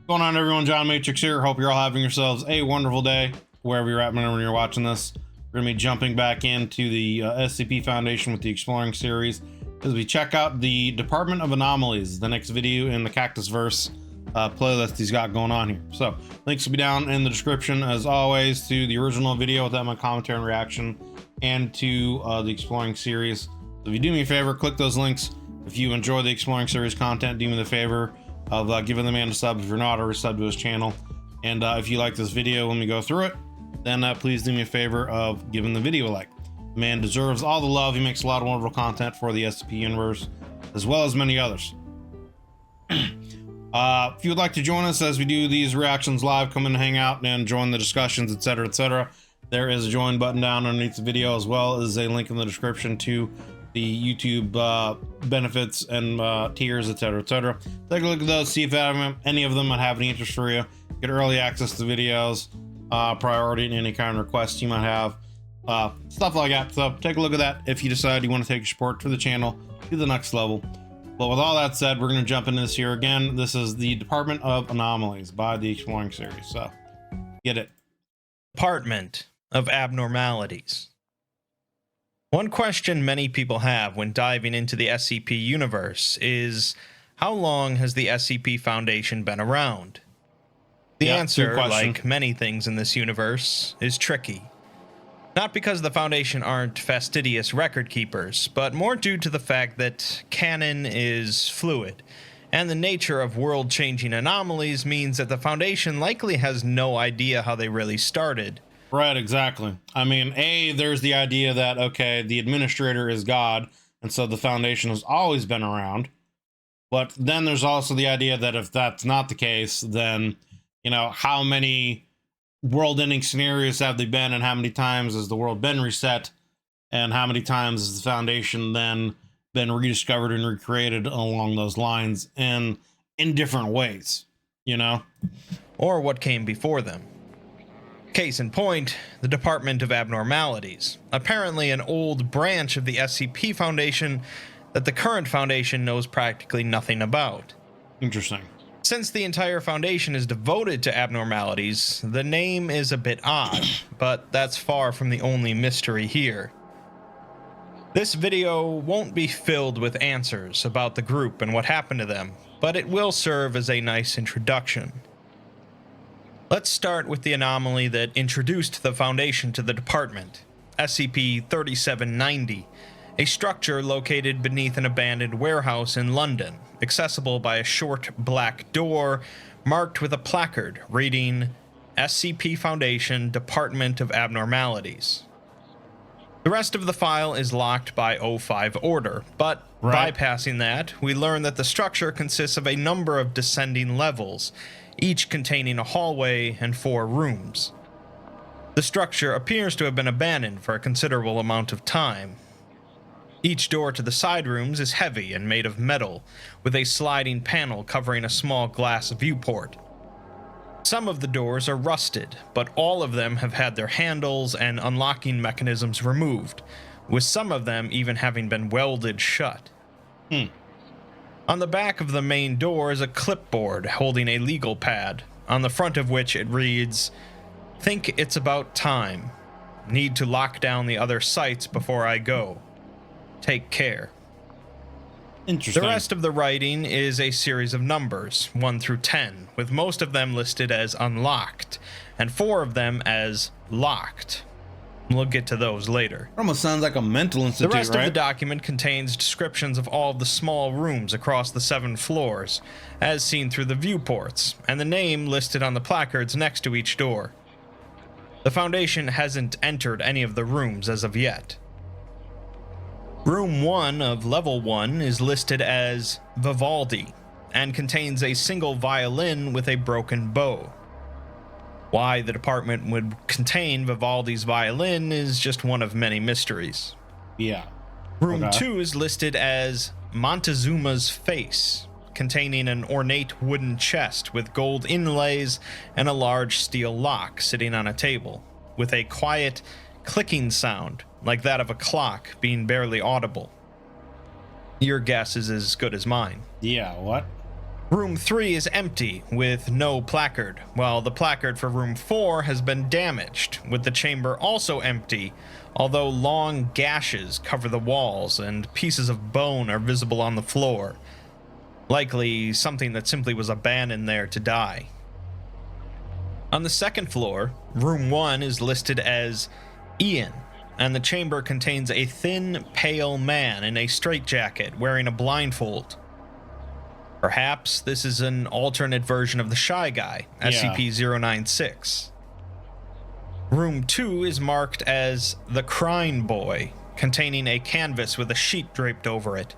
Going on, everyone? John Matrix here. Hope you're all having yourselves a wonderful day wherever you're at when you're watching this. We're going to be jumping back into the SCP Foundation with the Exploring series as we check out the Department of Anomalies, the next video in the Cactus Verse playlist he's got going on here. So links will be down in the description as always to the original video without my commentary and reaction, and to the Exploring series. So if you do me a favor, click those links. If you enjoy the Exploring series content, do me the favor of giving the man a sub if you're not already subbed to his channel. And if you like this video when we go through it, then please do me a favor of giving the video a like. The man deserves all the love. He makes a lot of wonderful content for the SCP universe, as well as many others. If you would like to join us as we do these reactions live, come in and hang out and join the discussions, etc., etc., there is a join button down underneath the video, as well as a link in the description to the YouTube benefits and tiers, etc., etc. Take a look at those, see if any of them might have any interest for you. Get early access to videos, priority in any kind of requests you might have, stuff like that. So take a look at that if you decide you want to take your support for the channel to the next level. But with all that said, we're going to jump into this here again. This is the Department of Anomalies by the Exploring series. So get it. Department of Abnormalities. One question many people have when diving into the SCP universe is, how long has the SCP Foundation been around? The answer, like many things in this universe, is tricky. Not because the Foundation aren't fastidious record keepers, but more due to the fact that canon is fluid, and the nature of world-changing anomalies means that the Foundation likely has no idea how they really started. Right, exactly. I mean, there's the idea that, okay, the administrator is God, and so the Foundation has always been around. But then there's also the idea that if that's not the case, then, you know, how many world-ending scenarios have they been, and how many times has the world been reset, and how many times has the Foundation then been rediscovered and recreated along those lines in different ways, you know? Or what came before them. Case in point, the Department of Abnormalities, apparently an old branch of the SCP Foundation that the current Foundation knows practically nothing about. Interesting. Since the entire Foundation is devoted to abnormalities, the name is a bit odd, but that's far from the only mystery here. This video won't be filled with answers about the group and what happened to them, but it will serve as a nice introduction. Let's start with the anomaly that introduced the Foundation to the department, SCP-3790, a structure located beneath an abandoned warehouse in London, accessible by a short black door marked with a placard reading SCP Foundation Department of Abnormalities. The rest of the file is locked by O5 order, but bypassing that, we learn that the structure consists of a number of descending levels, each containing a hallway and 4 rooms. The structure appears to have been abandoned for a considerable amount of time. Each door to the side rooms is heavy and made of metal, with a sliding panel covering a small glass viewport. Some of the doors are rusted, but all of them have had their handles and unlocking mechanisms removed, with some of them even having been welded shut. On the back of the main door is a clipboard holding a legal pad, on the front of which it reads, "Think it's about time. Need to lock down the other sites before I go. Take care." Interesting. The rest of the writing is a series of numbers, 1 through 10, with most of them listed as unlocked, and 4 of them as locked. We'll get to those later. It almost sounds like a mental institute, The rest right? of the document contains descriptions of all of the small rooms across the 7 floors, as seen through the viewports, and the name listed on the placards next to each door. The Foundation hasn't entered any of the rooms as of yet. Room 1 of Level 1 is listed as Vivaldi, and contains a single violin with a broken bow. Why the department would contain Vivaldi's violin is just one of many mysteries. Yeah. Room 2 is listed as Montezuma's Face, containing an ornate wooden chest with gold inlays and a large steel lock sitting on a table, with a quiet clicking sound like that of a clock being barely audible. Your guess is as good as mine. Yeah, what? Room 3 is empty, with no placard, while the placard for Room 4 has been damaged, with the chamber also empty, although long gashes cover the walls and pieces of bone are visible on the floor. Likely something that simply was abandoned there to die. On the second floor, Room 1 is listed as Ian, and the chamber contains a thin, pale man in a straitjacket wearing a blindfold. Perhaps this is an alternate version of the Shy Guy, SCP-096. Room 2 is marked as the Crying Boy, containing a canvas with a sheet draped over it.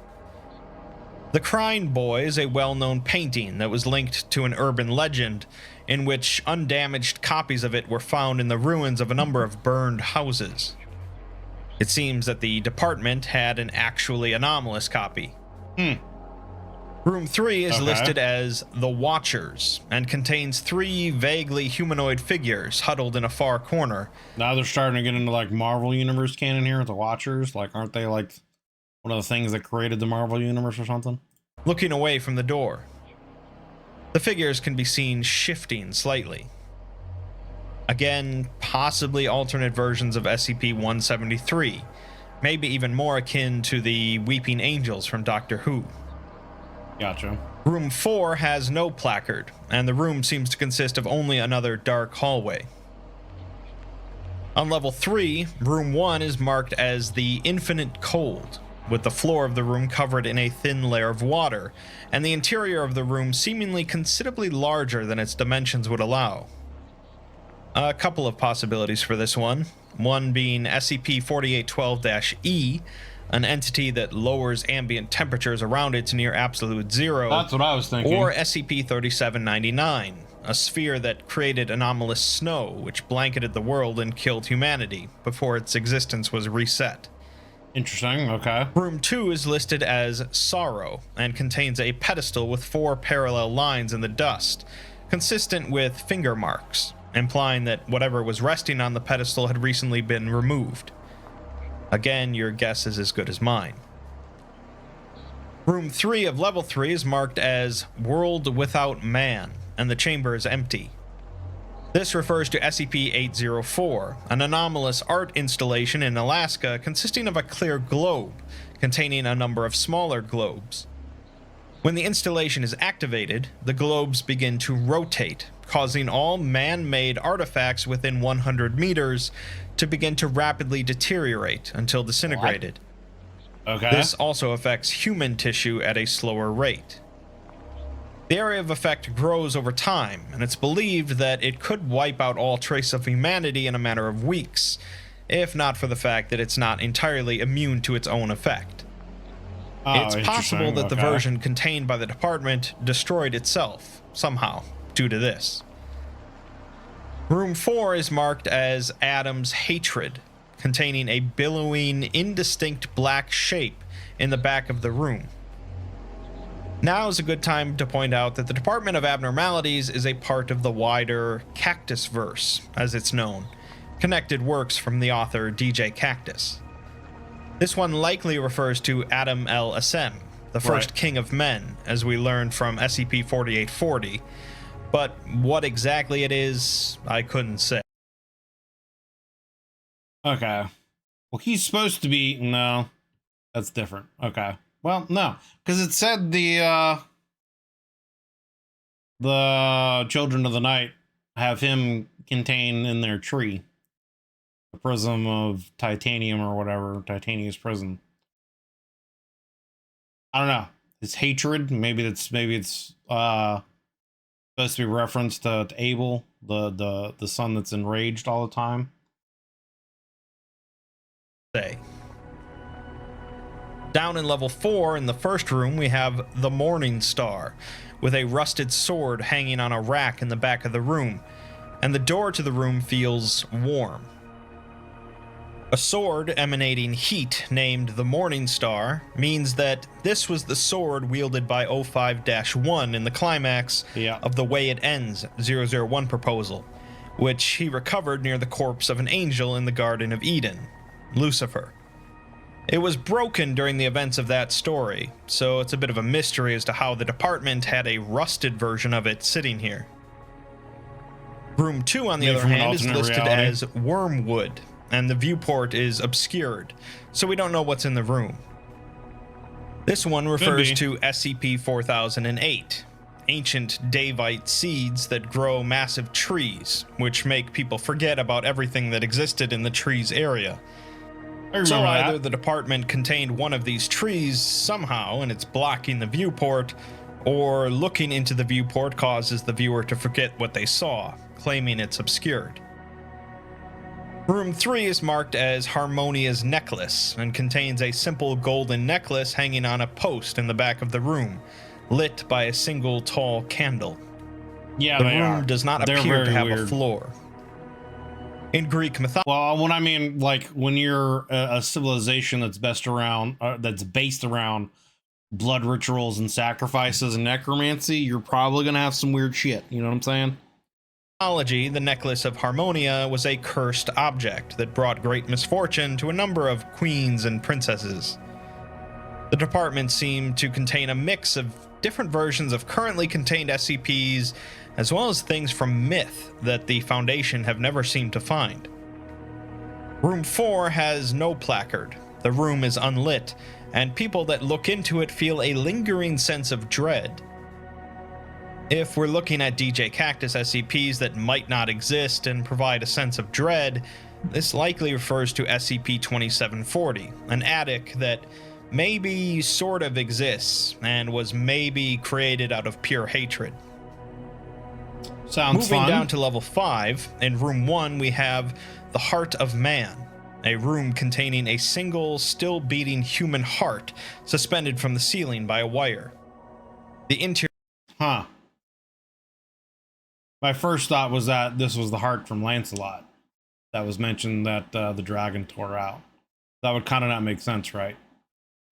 The Crying Boy is a well-known painting that was linked to an urban legend in which undamaged copies of it were found in the ruins of a number of burned houses. It seems that the department had an actually anomalous copy. Room 3 is listed as the Watchers and contains 3 vaguely humanoid figures huddled in a far corner. Now they're starting to get into like Marvel Universe canon here with the Watchers. Like, aren't they like one of the things that created the Marvel Universe or something? Looking away from the door. The figures can be seen shifting slightly. Again, possibly alternate versions of SCP-173, maybe even more akin to the Weeping Angels from Doctor Who. Gotcha. Room 4 has no placard, and the room seems to consist of only another dark hallway. On level 3, Room 1 is marked as the Infinite Cold, with the floor of the room covered in a thin layer of water, and the interior of the room seemingly considerably larger than its dimensions would allow. A couple of possibilities for this one being SCP-4812-E, an entity that lowers ambient temperatures around it to near absolute zero. That's what I was thinking. Or SCP-3799, a sphere that created anomalous snow which blanketed the world and killed humanity before its existence was reset. Interesting, okay. Room 2 is listed as Sorrow and contains a pedestal with 4 parallel lines in the dust, consistent with finger marks, implying that whatever was resting on the pedestal had recently been removed. Again, your guess is as good as mine. Room 3 of Level 3 is marked as World Without Man, and the chamber is empty. This refers to SCP-804, an anomalous art installation in Alaska consisting of a clear globe containing a number of smaller globes. When the installation is activated, the globes begin to rotate, causing all man-made artifacts within 100 meters to begin to rapidly deteriorate until disintegrated. Okay. This also affects human tissue at a slower rate. The area of effect grows over time, and it's believed that it could wipe out all trace of humanity in a matter of weeks, if not for the fact that it's not entirely immune to its own effect. It's possible that the version contained by the department destroyed itself, somehow, due to this. Room 4 is marked as Adam's Hatred, containing a billowing, indistinct black shape in the back of the room. Now is a good time to point out that the Department of Abnormalities is a part of the wider Cactusverse, as it's known, connected works from the author DJ Cactus. This one likely refers to Adam El Asem, the first king of men, as we learned from SCP-4840, but what exactly it is, I couldn't say. Okay. Well, he's supposed to be... No, that's different. Okay. Well, no, because it said the Children of the Night have him contained in their tree. The prism of titanium or whatever, Titania's prison. I don't know. It's hatred. Maybe it's supposed to be reference to Abel, the son that's enraged all the time. Down in level 4 in the first room, we have the Morning Star, with a rusted sword hanging on a rack in the back of the room, and the door to the room feels warm. A sword emanating heat named the Morning Star means that this was the sword wielded by 05-1 in the climax of The Way It Ends 001 proposal, which he recovered near the corpse of an angel in the Garden of Eden, Lucifer. It was broken during the events of that story, so it's a bit of a mystery as to how the department had a rusted version of it sitting here. Room 2, on the other hand, is listed as Wormwood, and the viewport is obscured, so we don't know what's in the room. This one refers to SCP-4008, ancient Davite seeds that grow massive trees, which make people forget about everything that existed in the trees area. So either the department contained one of these trees somehow and it's blocking the viewport, or looking into the viewport causes the viewer to forget what they saw, claiming it's obscured. Room 3 is marked as Harmonia's Necklace and contains a simple golden necklace hanging on a post in the back of the room, lit by a single tall candle. Yeah, the room does not appear to have a floor. In Greek mythology, well, when I mean, like, when you're a civilization that's based around blood rituals and sacrifices and necromancy, you're probably gonna have some weird shit. You know what I'm saying? The necklace of Harmonia was a cursed object that brought great misfortune to a number of queens and princesses. The department seemed to contain a mix of different versions of currently contained SCPs, as well as things from myth that the Foundation have never seemed to find. Room 4 has no placard. The room is unlit, and people that look into it feel a lingering sense of dread. If we're looking at DJ Cactus SCPs that might not exist and provide a sense of dread, this likely refers to SCP-2740, an attic that maybe sort of exists and was maybe created out of pure hatred. Sounds Moving fun. down to level 5, in room 1 we have the Heart of Man, a room containing a single still beating human heart suspended from the ceiling by a wire. The interior... My first thought was that this was the heart from Lancelot that was mentioned that the dragon tore out. That would kind of not make sense, right?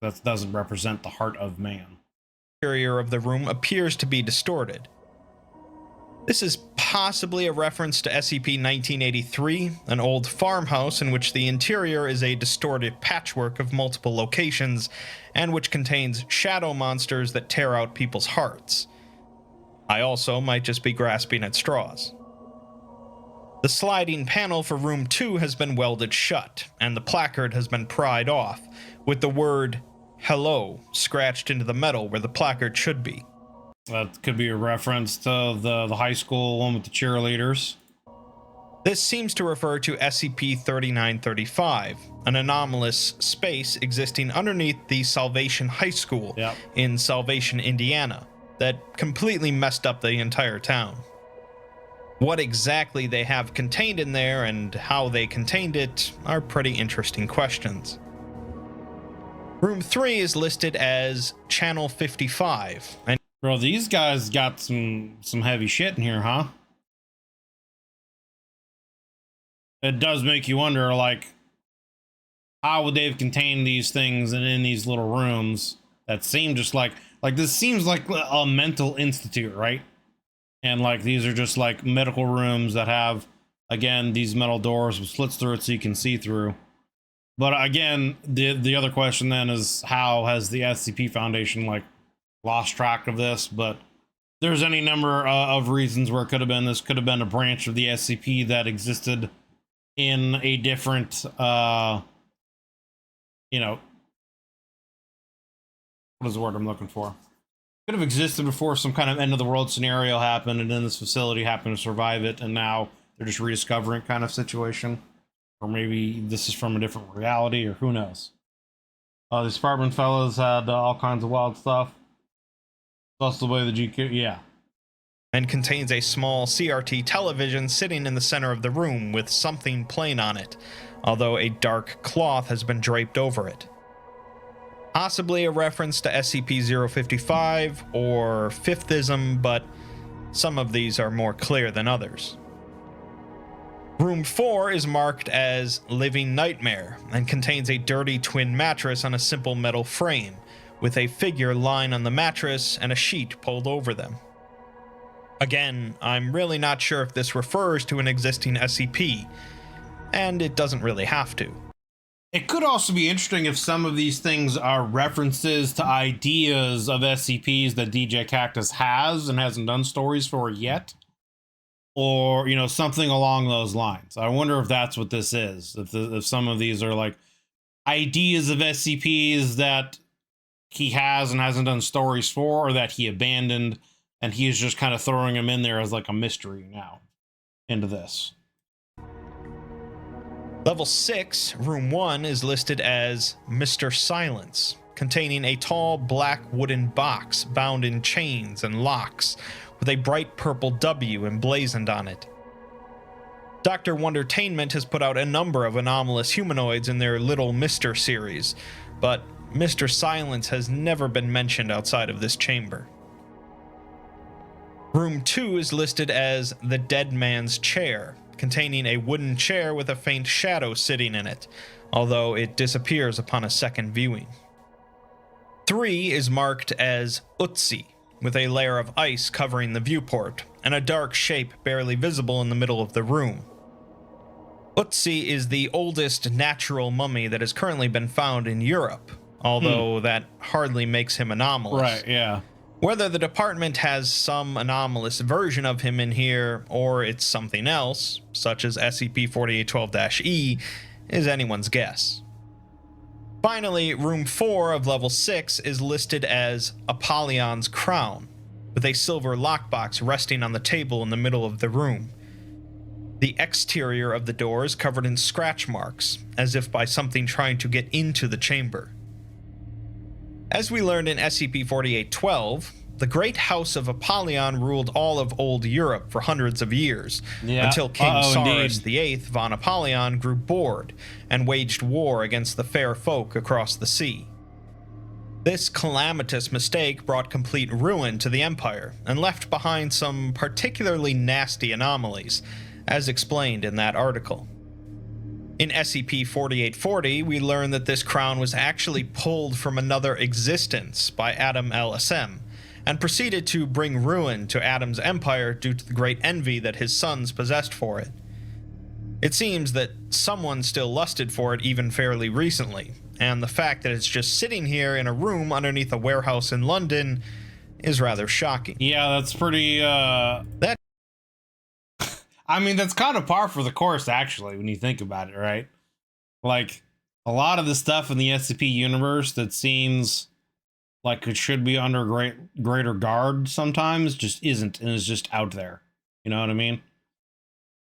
That doesn't represent the heart of man. The interior of the room appears to be distorted. This is possibly a reference to SCP-1983, an old farmhouse in which the interior is a distorted patchwork of multiple locations and which contains shadow monsters that tear out people's hearts. I also might just be grasping at straws. The sliding panel for room 2 has been welded shut, and the placard has been pried off, with the word "Hello" scratched into the metal where the placard should be. That could be a reference to the high school one with the cheerleaders. This seems to refer to SCP-3935, an anomalous space existing underneath the Salvation High School in Salvation, Indiana, that completely messed up the entire town. What exactly they have contained in there and how they contained it are pretty interesting questions. Room 3 is listed as Channel 55, and bro, these guys got some heavy shit in here, huh? It does make you wonder, like, how would they have contained these things and in these little rooms that seem just like this seems like a mental institute, right? And like these are just like medical rooms that have, again, these metal doors with slits through it so you can see through. But again, the other question then is, how has the SCP Foundation like lost track of this? But there's any number of reasons where it could have been. This could have been a branch of the SCP that existed in a different, you know, what is the word I'm looking for? Could have existed before some kind of end of the world scenario happened, and then this facility happened to survive it, and now they're just rediscovering kind of situation. Or maybe this is from a different reality, or who knows. The Spartan fellows had all kinds of wild stuff. That's the way the GQ, yeah. And contains a small CRT television sitting in the center of the room with something playing on it, although a dark cloth has been draped over it. Possibly a reference to SCP-055 or Fifthism, but some of these are more clear than others. Room 4 is marked as Living Nightmare and contains a dirty twin mattress on a simple metal frame, with a figure lying on the mattress and a sheet pulled over them. Again, I'm really not sure if this refers to an existing SCP, and it doesn't really have to. It could also be interesting if some of these things are references to ideas of SCPs that DJ Cactus has and hasn't done stories for yet. Or, you know, something along those lines. I wonder if that's what this is. If some of these are like ideas of SCPs that he has and hasn't done stories for, or that he abandoned, and he's just kind of throwing them in there as like a mystery now into this. Level 6, Room 1, is listed as Mr. Silence, containing a tall black wooden box bound in chains and locks, with a bright purple W emblazoned on it. Dr. Wondertainment has put out a number of anomalous humanoids in their Little Mr. series, but Mr. Silence has never been mentioned outside of this chamber. Room 2 is listed as the Dead Man's Chair, containing a wooden chair with a faint shadow sitting in it, although it disappears upon a second viewing. 3 is marked as Utsi, with a layer of ice covering the viewport, and a dark shape barely visible in the middle of the room. Utsi is the oldest natural mummy that has currently been found in Europe, although that hardly makes him anomalous. Right, yeah. Whether the department has some anomalous version of him in here, or it's something else, such as SCP-4812-E, is anyone's guess. Finally, Room 4 of Level 6 is listed as Apollyon's Crown, with a silver lockbox resting on the table in the middle of the room. The exterior of the door is covered in scratch marks, as if by something trying to get into the chamber. As we learned in SCP-4812, the Great House of Apollyon ruled all of Old Europe for hundreds of years, until King Cyrus VIII von Apollyon grew bored and waged war against the fair folk across the sea. This calamitous mistake brought complete ruin to the Empire, and left behind some particularly nasty anomalies, as explained in that article. In SCP-4840, we learn that this crown was actually pulled from another existence by Adam LSM, and proceeded to bring ruin to Adam's empire due to the great envy that his sons possessed for it. It seems that someone still lusted for it even fairly recently, and the fact that it's just sitting here in a room underneath a warehouse in London is rather shocking. Yeah, that's pretty, I mean, that's kind of par for the course, actually, when you think about it, right? Like, a lot of the stuff in the SCP universe that seems like it should be under greater guard sometimes just isn't, and is just out there. You know what I mean?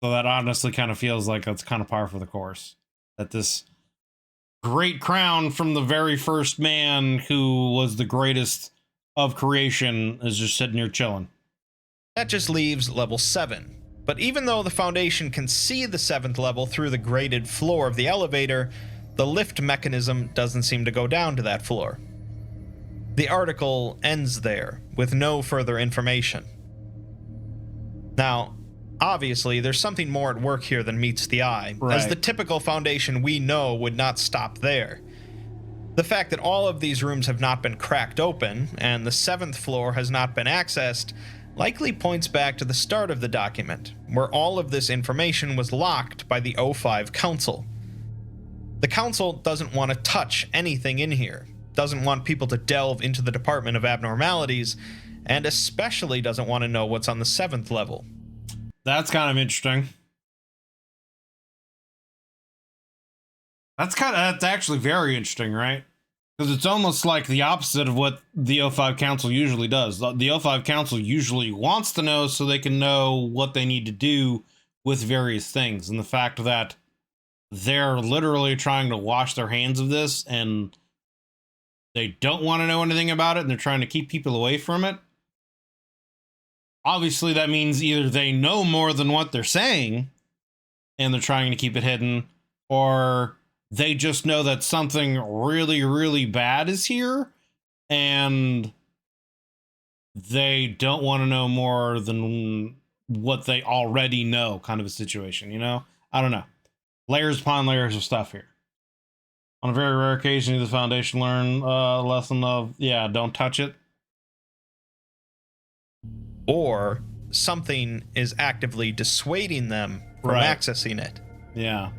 So that honestly kind of feels like that's kind of par for the course. That this great crown from the very first man who was the greatest of creation is just sitting here chilling. That just leaves level 7. But even though the Foundation can see the 7th level through the grated floor of the elevator, the lift mechanism doesn't seem to go down to that floor. The article ends there, with no further information. Now, obviously, there's something more at work here than meets the eye, as the typical Foundation we know would not stop there. The fact that all of these rooms have not been cracked open, and the 7th floor has not been accessed, likely points back to the start of the document, where all of this information was locked by the O5 Council. The Council doesn't want to touch anything in here, doesn't want people to delve into the Department of Abnormalities, and especially doesn't want to know what's on the 7th level. That's kind of interesting. That's actually very interesting, right? Because it's almost like the opposite of what the O5 Council usually does. The O5 Council usually wants to know so they can know what they need to do with various things. And the fact that they're literally trying to wash their hands of this and they don't want to know anything about it and they're trying to keep people away from it. Obviously, that means either they know more than what they're saying and they're trying to keep it hidden, or they just know that something really, really bad is here, and they don't want to know more than what they already know, kind of a situation, you know? I don't know. Layers upon layers of stuff here. On a very rare occasion, the Foundation learn a lesson of, yeah, don't touch it. Or something is actively dissuading them from accessing it. Yeah.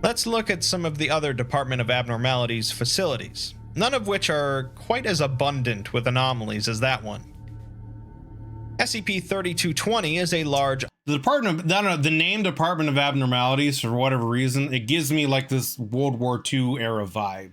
Let's look at some of the other Department of Abnormalities facilities, none of which are quite as abundant with anomalies as that one. SCP-3220 is a large... The name Department of Abnormalities, for whatever reason, it gives me like this World War II era vibe,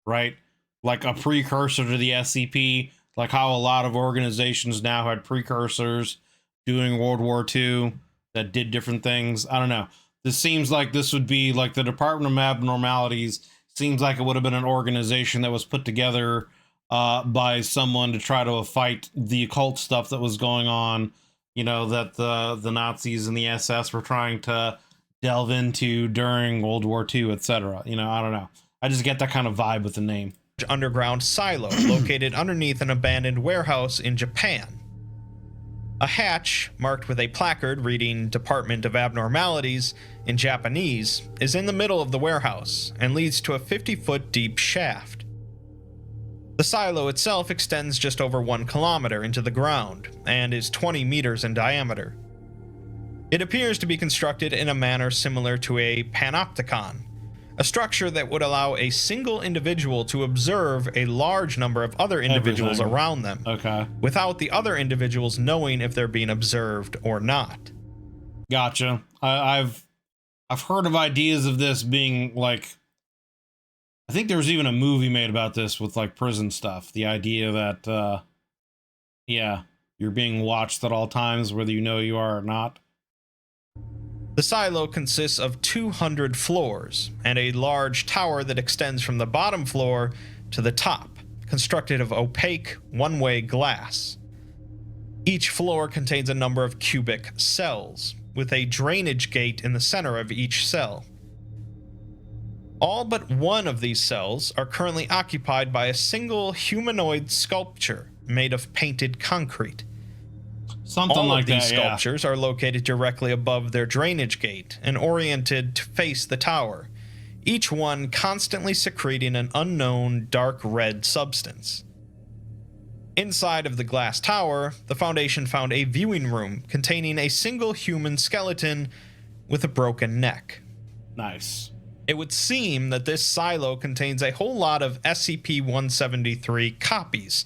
right? Like a precursor to the SCP, like how a lot of organizations now had precursors during World War II that did different things. I don't know. This seems like this would be like the Department of Abnormalities. Seems like it would have been an organization that was put together by someone to try to fight the occult stuff that was going on, you know, that the Nazis and the SS were trying to delve into during World War II, etc. You know, I don't know. I just get that kind of vibe with the name. Underground silo located underneath an abandoned warehouse in Japan. A hatch marked with a placard reading Department of Abnormalities in Japanese is in the middle of the warehouse and leads to a 50-foot deep shaft. The silo itself extends just over 1 kilometer into the ground and is 20 meters in diameter. It appears to be constructed in a manner similar to a panopticon, a structure that would allow a single individual to observe a large number of other individuals around them, without the other individuals knowing if they're being observed or not. Gotcha. I've heard of ideas of this being like, I think there was even a movie made about this with like prison stuff. The idea that, yeah, you're being watched at all times, whether you know you are or not. The silo consists of 200 floors and a large tower that extends from the bottom floor to the top, constructed of opaque, one-way glass. Each floor contains a number of cubic cells, with a drainage gate in the center of each cell. All but one of these cells are currently occupied by a single humanoid sculpture made of painted concrete. Something All like of these that, sculptures are located directly above their drainage gate and oriented to face the tower, each one constantly secreting an unknown dark red substance. Inside of the glass tower, the Foundation found a viewing room containing a single human skeleton with a broken neck. Nice. It would seem that this silo contains a whole lot of SCP-173 copies,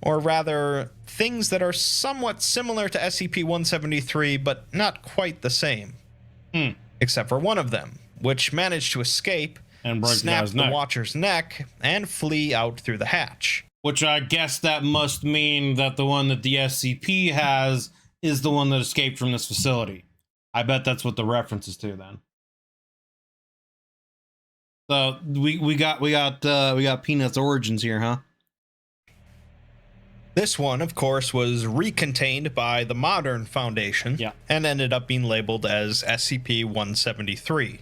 or rather, things that are somewhat similar to SCP-173, but not quite the same. Except for one of them, which managed to escape, and snap the Watcher's neck, and flee out through the hatch. Which I guess that must mean that the one that the SCP has is the one that escaped from this facility. I bet that's what the reference is to then. So we got Peanut's origins here, huh? This one, of course, was recontained by the modern Foundation, and ended up being labeled as SCP-173.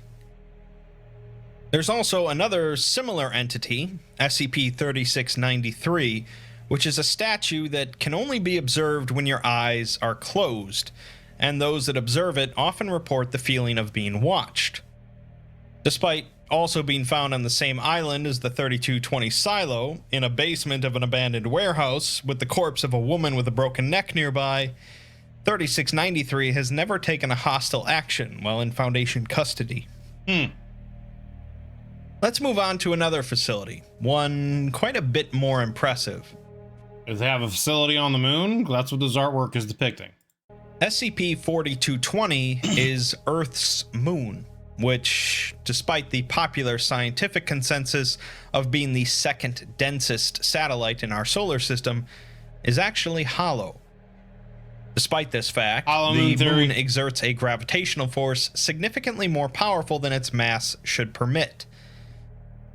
There's also another similar entity, SCP-3693, which is a statue that can only be observed when your eyes are closed, and those that observe it often report the feeling of being watched. Despite also being found on the same island as the 3220 silo, in a basement of an abandoned warehouse with the corpse of a woman with a broken neck nearby, 3693 has never taken a hostile action while in Foundation custody. Let's move on to another facility, one quite a bit more impressive. Does they have a facility on the moon? That's what this artwork is depicting. SCP-4220 is Earth's moon, which, despite the popular scientific consensus of being the second densest satellite in our solar system, is actually hollow. Despite this fact, the moon exerts a gravitational force significantly more powerful than its mass should permit.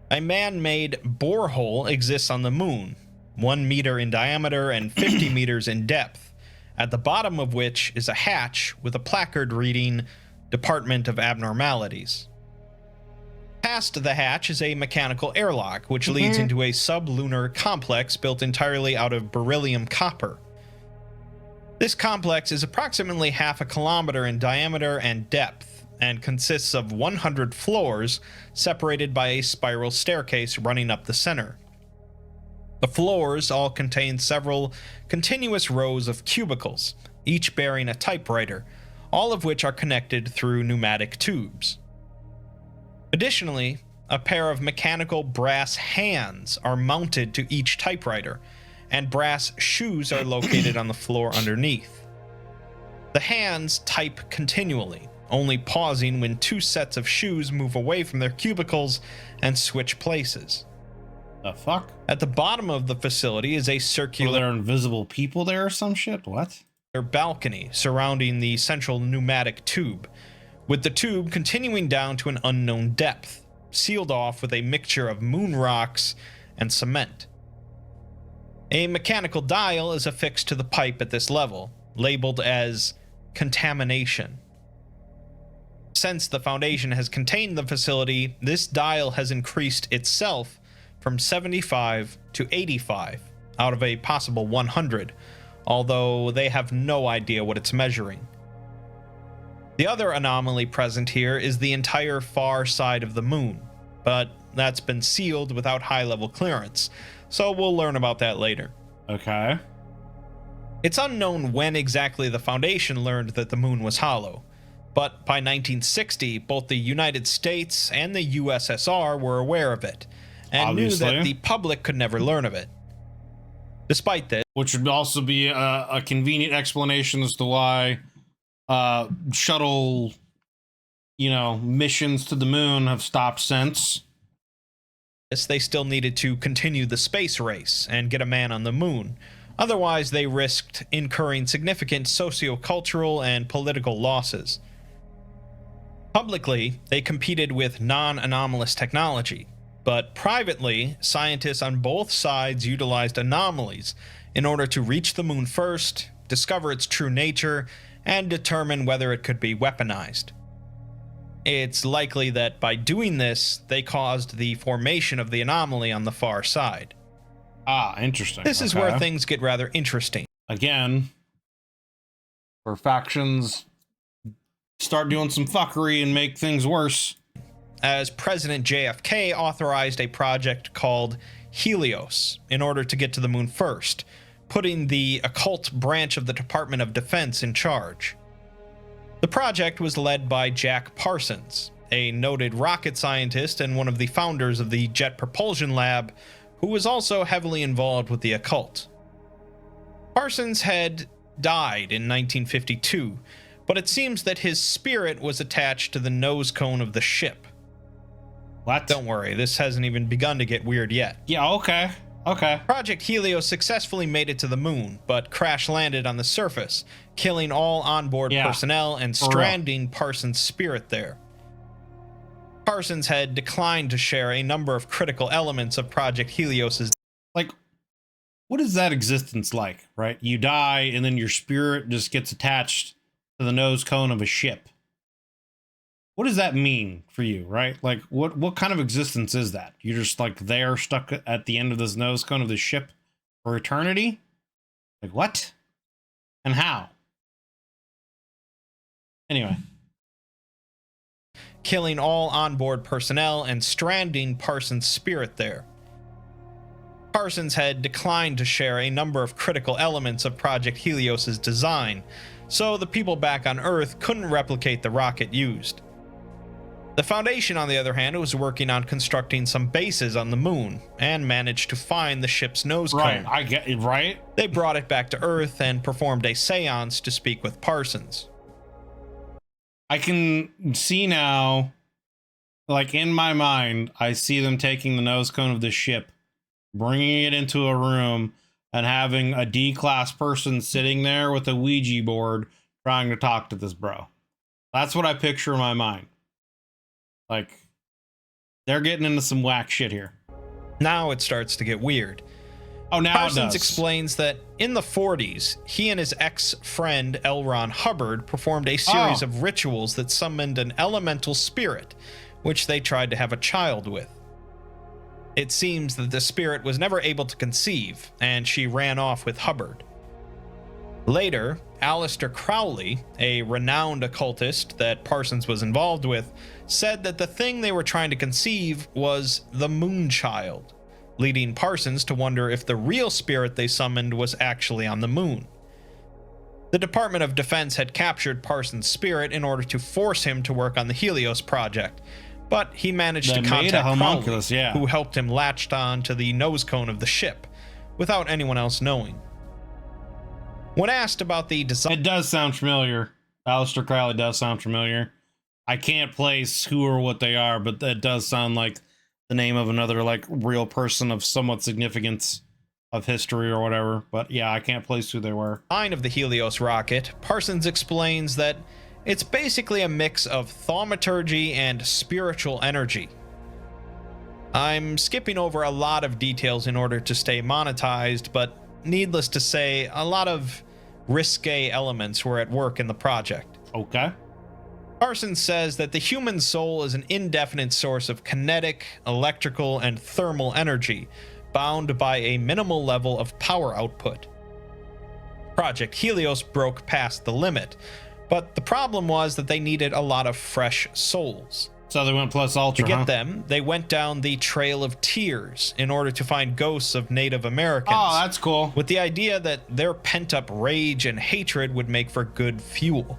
A man-made borehole exists on the moon, 1 meter in diameter and 50 meters in depth, at the bottom of which is a hatch with a placard reading Department of Abnormalities. Past the hatch is a mechanical airlock, which leads into a sublunar complex built entirely out of beryllium copper. This complex is approximately half a kilometer in diameter and depth, and consists of 100 floors separated by a spiral staircase running up the center. The floors all contain several continuous rows of cubicles, each bearing a typewriter, all of which are connected through pneumatic tubes. Additionally, a pair of mechanical brass hands are mounted to each typewriter, and brass shoes are located on the floor underneath. The hands type continually, only pausing when two sets of shoes move away from their cubicles and switch places. The fuck? At the bottom of the facility is a circular... There are invisible people there or some shit? What? ...balcony surrounding the central pneumatic tube, with the tube continuing down to an unknown depth, sealed off with a mixture of moon rocks and cement. A mechanical dial is affixed to the pipe at this level, labeled as contamination. Since the Foundation has contained the facility, this dial has increased itself from 75 to 85 out of a possible 100, although they have no idea what it's measuring. The other anomaly present here is the entire far side of the moon, but that's been sealed without high-level clearance, so we'll learn about that later. Okay. It's unknown when exactly the Foundation learned that the moon was hollow, but by 1960, both the United States and the USSR were aware of it, and Obviously. knew that the public could never learn of it. Despite this, Which would also be a convenient explanation as to why shuttle, missions to the moon have stopped since. they still needed to continue the space race and get a man on the moon. Otherwise, they risked incurring significant socio-cultural and political losses. Publicly, they competed with non-anomalous technology, but privately, scientists on both sides utilized anomalies in order to reach the moon first, discover its true nature, and determine whether it could be weaponized. It's likely that by doing this, they caused the formation of the anomaly on the far side. Ah, interesting. This is where things get rather interesting. Again, where factions start doing some fuckery and make things worse. As President JFK authorized a project called Helios in order to get to the moon first, putting the occult branch of the Department of Defense in charge. The project was led by Jack Parsons, a noted rocket scientist and one of the founders of the Jet Propulsion Lab, who was also heavily involved with the occult. Parsons had died in 1952, but it seems that his spirit was attached to the nose cone of the ship. What? Don't worry, this hasn't even begun to get weird yet. Yeah, okay. Okay. Project Helios successfully made it to the moon, but crash-landed on the surface, killing all onboard personnel and stranding Parsons' spirit there. Parsons had declined to share a number of critical elements of Project Helios's... Like, what is that existence like, right? You die, and then your spirit just gets attached to the nose cone of a ship. What does that mean for you, right? Like, what kind of existence is that? You're just, like, there, stuck at the end of this nose cone of the ship for eternity? Like, what? And how? Anyway. Killing all onboard personnel and stranding Parsons' spirit there. Parsons had declined to share a number of critical elements of Project Helios's design, so the people back on Earth couldn't replicate the rocket used. The Foundation, on the other hand, was working on constructing some bases on the moon and managed to find the ship's nose cone. Right, I get it, right? They brought it back to Earth and performed a seance to speak with Parsons. I can see now, like in my mind, I see them taking the nose cone of the ship, bringing it into a room, and having a D-class person sitting there with a Ouija board trying to talk to this bro. That's what I picture in my mind. Like, they're getting into some whack shit here. Now it starts to get weird. Oh, now Parsons it does. explains that in the 40s, he and his ex-friend L. Ron Hubbard performed a series of rituals that summoned an elemental spirit, which they tried to have a child with. It seems that the spirit was never able to conceive, and she ran off with Hubbard. Later, Aleister Crowley, a renowned occultist that Parsons was involved with, said that the thing they were trying to conceive was the Moonchild, leading Parsons to wonder if the real spirit they summoned was actually on the moon. The Department of Defense had captured Parsons' spirit in order to force him to work on the Helios project, but he managed They to made a contact homunculus, Crowley, yeah. who helped him latched on to the nose cone of the ship, without anyone else knowing. When asked about the design... It does sound familiar. Aleister Crowley does sound familiar. I can't place who or what they are, but that does sound like the name of another, like, real person of somewhat significance of history or whatever. But yeah, I can't place who they were. Of the Helios rocket, Parsons explains that it's basically a mix of thaumaturgy and spiritual energy. I'm skipping over a lot of details in order to stay monetized, but needless to say, a lot of risque elements were at work in the project. Okay. Parsons says that the human soul is an indefinite source of kinetic, electrical, and thermal energy, bound by a minimal level of power output. Project Helios broke past the limit, but the problem was that they needed a lot of fresh souls. So they went plus ultra, To get huh? them, they went down the Trail of Tears in order to find ghosts of Native Americans. Oh, that's cool. With the idea that their pent-up rage and hatred would make for good fuel.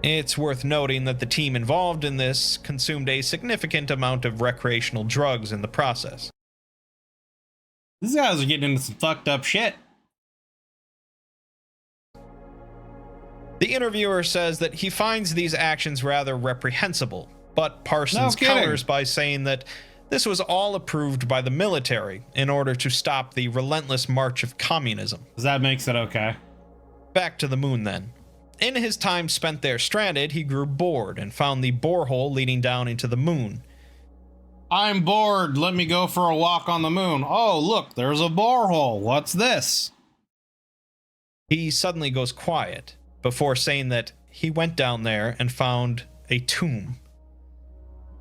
It's worth noting that the team involved in this consumed a significant amount of recreational drugs in the process. These guys are getting into some fucked up shit. The interviewer says that he finds these actions rather reprehensible, but Parsons counters by saying that this was all approved by the military in order to stop the relentless march of communism. That makes it okay. Back to the moon then. In his time spent there stranded, he grew bored and found the borehole leading down into the moon. I'm bored. Let me go for a walk on the moon. Oh, look, there's a borehole. What's this? He suddenly goes quiet before saying that he went down there and found a tomb.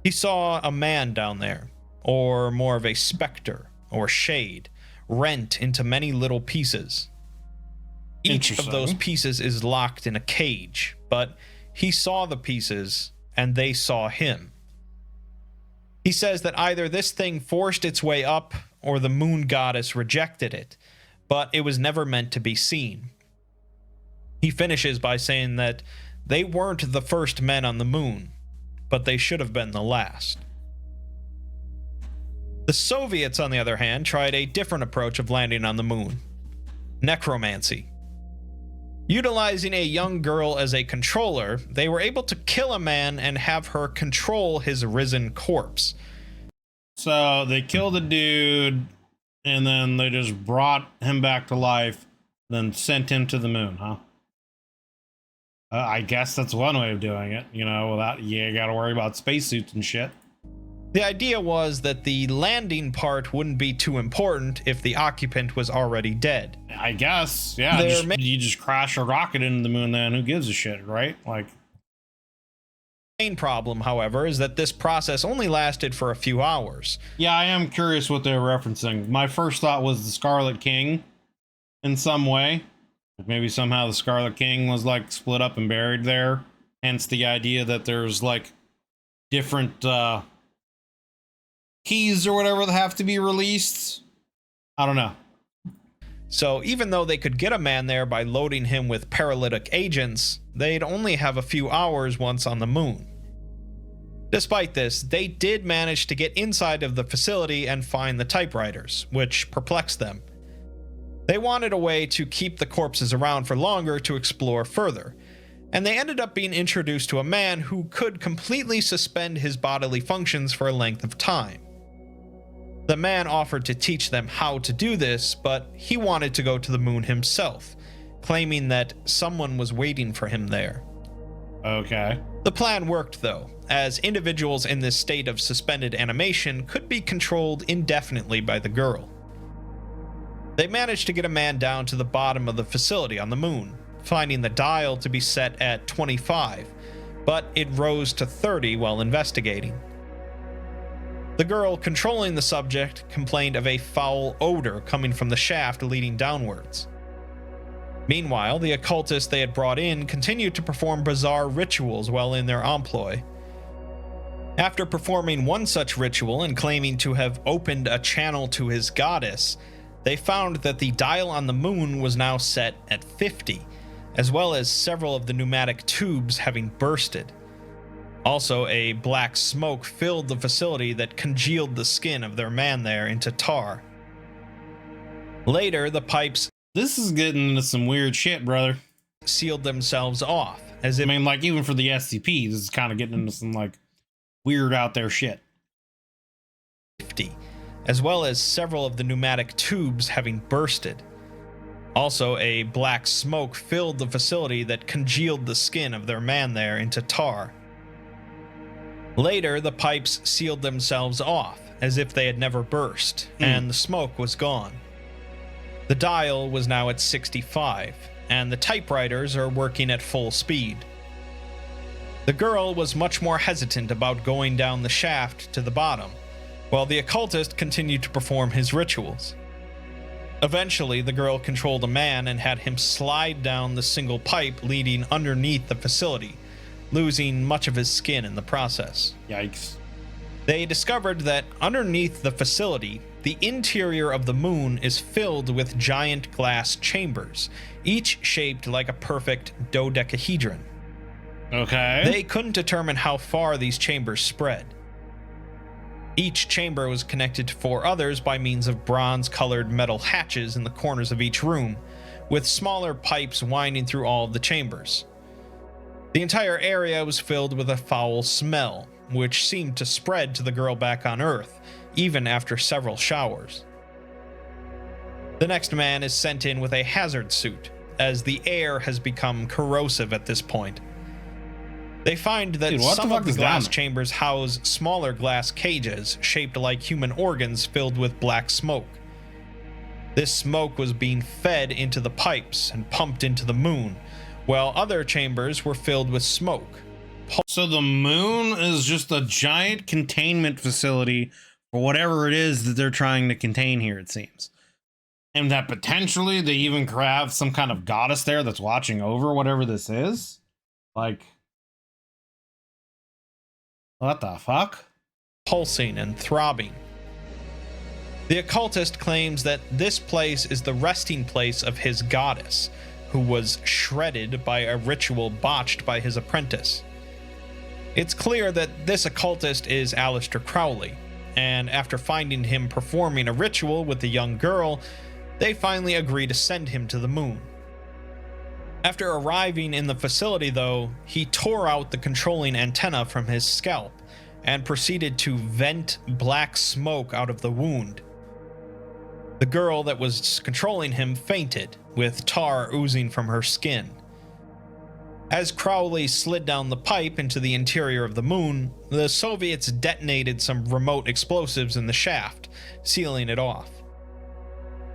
He saw a man down there, or more of a specter or shade, rent into many little pieces. Each of those pieces is locked in a cage, but he saw the pieces and they saw him. He says that either this thing forced its way up or the moon goddess rejected it, but it was never meant to be seen. He finishes by saying that they weren't the first men on the moon, but they should have been the last. The Soviets, on the other hand, tried a different approach of landing on the moon: necromancy. Utilizing a young girl as a controller, they were able to kill a man and have her control his risen corpse. So they killed a dude, and then they just brought him back to life, then sent him to the moon, huh? I guess that's one way of doing it, you know, without you gotta worry about spacesuits and shit. The idea was that the landing part wouldn't be too important if the occupant was already dead. I guess, yeah. You just crash a rocket into the moon, then who gives a shit, right? Like, The main problem, however, is that this process only lasted for a few hours. yeah, I am curious what they're referencing. My first thought was the Scarlet King in some way. Maybe somehow the Scarlet King was like split up and buried there. Hence the idea that there's like different keys or whatever that have to be released. I don't know. So even though they could get a man there by loading him with paralytic agents, they'd only have a few hours once on the moon. Despite this, they did manage to get inside of the facility and find the typewriters, which perplexed them. They wanted a way to keep the corpses around for longer to explore further, and they ended up being introduced to a man who could completely suspend his bodily functions for a length of time. The man offered to teach them how to do this, but he wanted to go to the moon himself, claiming that someone was waiting for him there. Okay. The plan worked though, as individuals in this state of suspended animation could be controlled indefinitely by the girl. They managed to get a man down to the bottom of the facility on the moon, finding the dial to be set at 25, but it rose to 30 while investigating. The girl controlling the subject complained of a foul odor coming from the shaft leading downwards. Meanwhile, the occultist they had brought in continued to perform bizarre rituals while in their employ. After performing one such ritual and claiming to have opened a channel to his goddess, they found that the dial on the moon was now set at 50, as well as several of the pneumatic tubes having bursted. Also, a black smoke filled the facility that congealed the skin of their man there into tar. Later, the pipes This is getting into some weird shit, brother. sealed themselves off, as I if mean, like, even for the SCP, this is kind of getting into some, like, weird out there shit. as well as several of the pneumatic tubes having bursted. Also, a black smoke filled the facility that congealed the skin of their man there into tar. Later, the pipes sealed themselves off, as if they had never burst, and the smoke was gone. The dial was now at 65, and the typewriters are working at full speed. The girl was much more hesitant about going down the shaft to the bottom, while the occultist continued to perform his rituals. Eventually, the girl controlled a man and had him slide down the single pipe leading underneath the facility, losing much of his skin in the process. Yikes. They discovered that underneath the facility, the interior of the moon is filled with giant glass chambers, each shaped like a perfect dodecahedron. Okay. They couldn't determine how far these chambers spread. Each chamber was connected to 4 others by means of bronze-colored metal hatches in the corners of each room, with smaller pipes winding through all of the chambers. The entire area was filled with a foul smell, which seemed to spread to the girl back on Earth, even after several showers. The next man is sent in with a hazard suit, as the air has become corrosive at this point. They find that some of the glass chambers house smaller glass cages shaped like human organs filled with black smoke. This smoke was being fed into the pipes and pumped into the moon, while other chambers were filled with smoke. So the moon is just a giant containment facility for whatever it is that they're trying to contain here, it seems. And that potentially they even have some kind of goddess there that's watching over whatever this is. Like, what the fuck? Pulsing and throbbing. The occultist claims that this place is the resting place of his goddess, who was shredded by a ritual botched by his apprentice. It's clear that this occultist is Aleister Crowley, and after finding him performing a ritual with the young girl, they finally agree to send him to the moon. After arriving in the facility, though, he tore out the controlling antenna from his scalp and proceeded to vent black smoke out of the wound. The girl that was controlling him fainted, with tar oozing from her skin. As Crowley slid down the pipe into the interior of the moon, the Soviets detonated some remote explosives in the shaft, sealing it off.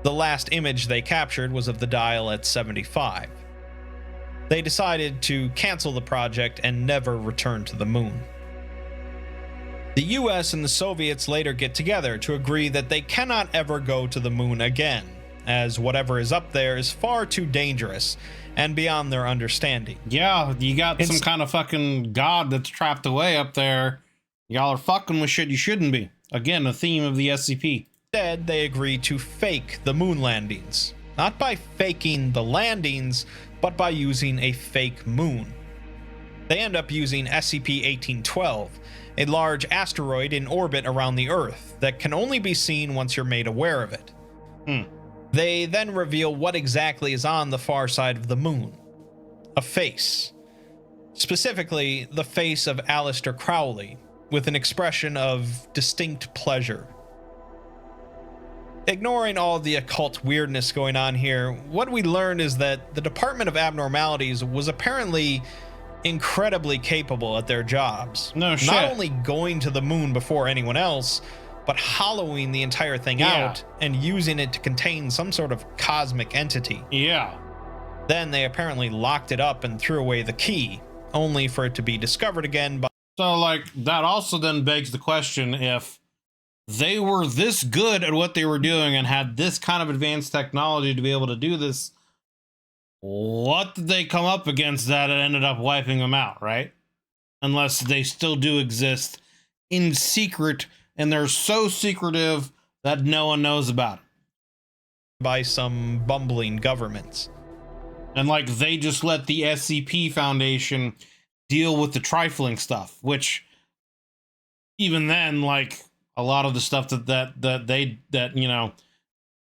The last image they captured was of the dial at 75. They decided to cancel the project and never return to the moon. The US and the Soviets later get together to agree that they cannot ever go to the moon again, as whatever is up there is far too dangerous and beyond their understanding. Yeah, you got some kind of fucking god that's trapped away up there. Y'all are fucking with shit you shouldn't be. Again, a theme of the SCP. Instead, they agree to fake the moon landings. Not by faking the landings, but by using a fake moon. They end up using SCP-1812, a large asteroid in orbit around the Earth that can only be seen once you're made aware of it. They then reveal what exactly is on the far side of the moon. A face. Specifically, the face of Aleister Crowley, with an expression of distinct pleasure. Ignoring all the occult weirdness going on here, what we learned is that the Department of Abnormalities was apparently incredibly capable at their jobs. No shit. Not only going to the moon before anyone else, but hollowing the entire thing out and using it to contain some sort of cosmic entity. Yeah. Then they apparently locked it up and threw away the key, only for it to be discovered again by... So, like, that also then begs the question, if they were this good at what they were doing and had this kind of advanced technology to be able to do this, what did they come up against that it ended up wiping them out, right? Unless they still do exist in secret, and they're so secretive that no one knows about it. By some bumbling governments. And, like, they just let the SCP Foundation deal with the trifling stuff, which even then, like a lot of the stuff that you know,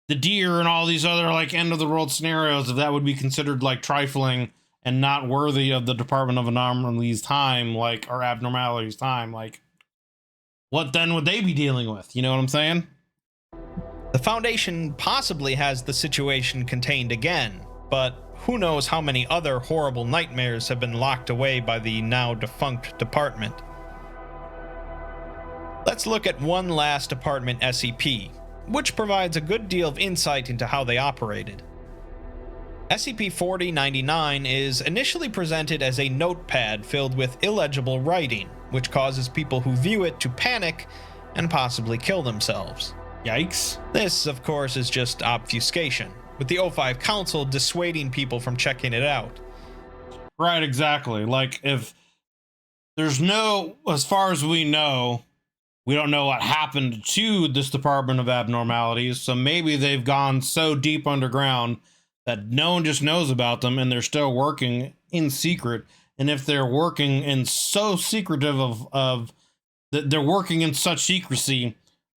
the deer and all these other like end of the world scenarios, if that would be considered like trifling and not worthy of the Department of Anomalies time, like, or Abnormalities time, like, what then would they be dealing with? You know what I'm saying? The Foundation possibly has the situation contained again, but who knows how many other horrible nightmares have been locked away by the now defunct department. Let's look at one last department SCP, which provides a good deal of insight into how they operated. SCP-4099 is initially presented as a notepad filled with illegible writing, which causes people who view it to panic and possibly kill themselves. Yikes. This, of course, is just obfuscation, with the O5 Council dissuading people from checking it out. Right, exactly. Like, if there's no, as far as we know, we don't know what happened to this Department of Abnormalities, so maybe they've gone so deep underground that no one just knows about them and they're still working in secret. And if they're working in so secretive of they're working in such secrecy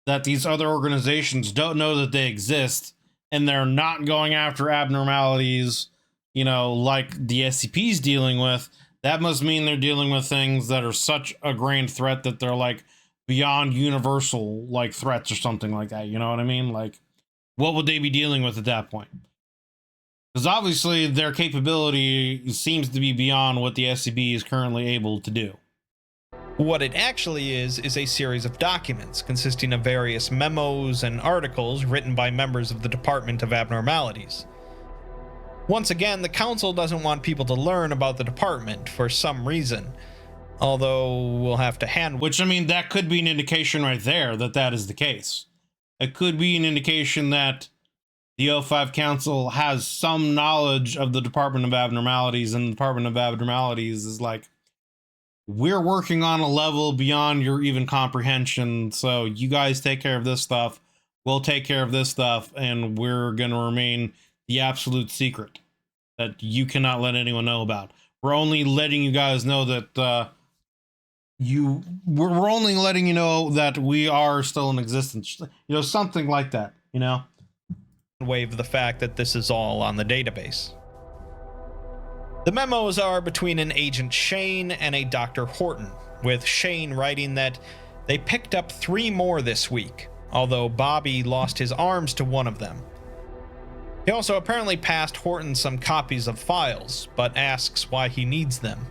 that these other organizations don't know that they exist, and they're not going after abnormalities, you know, like the SCP's dealing with, that must mean they're dealing with things that are such a grand threat that they're like beyond universal like threats or something like that. You know what I mean? Like, what would they be dealing with at that point? Because obviously their capability seems to be beyond what the SCP is currently able to do. What it actually is a series of documents consisting of various memos and articles written by members of the Department of Abnormalities. Once again, the Council doesn't want people to learn about the department for some reason, although we'll have to handle. Which, I mean, that could be an indication right there that that is the case. It could be an indication that the O5 Council has some knowledge of the Department of Abnormalities, and the Department of Abnormalities is like, we're working on a level beyond your even comprehension, so you guys take care of this stuff, we'll take care of this stuff, and we're going to remain the absolute secret that you cannot let anyone know about. We're only letting you guys know that we're only letting you know that we are still in existence. You know, something like that, you know? Waive the fact that this is all on the database. The memos are between an Agent Shane and a Dr. Horton, with Shane writing that they picked up 3 more this week, although Bobby lost his arms to one of them. He also apparently passed Horton some copies of files, but asks why he needs them.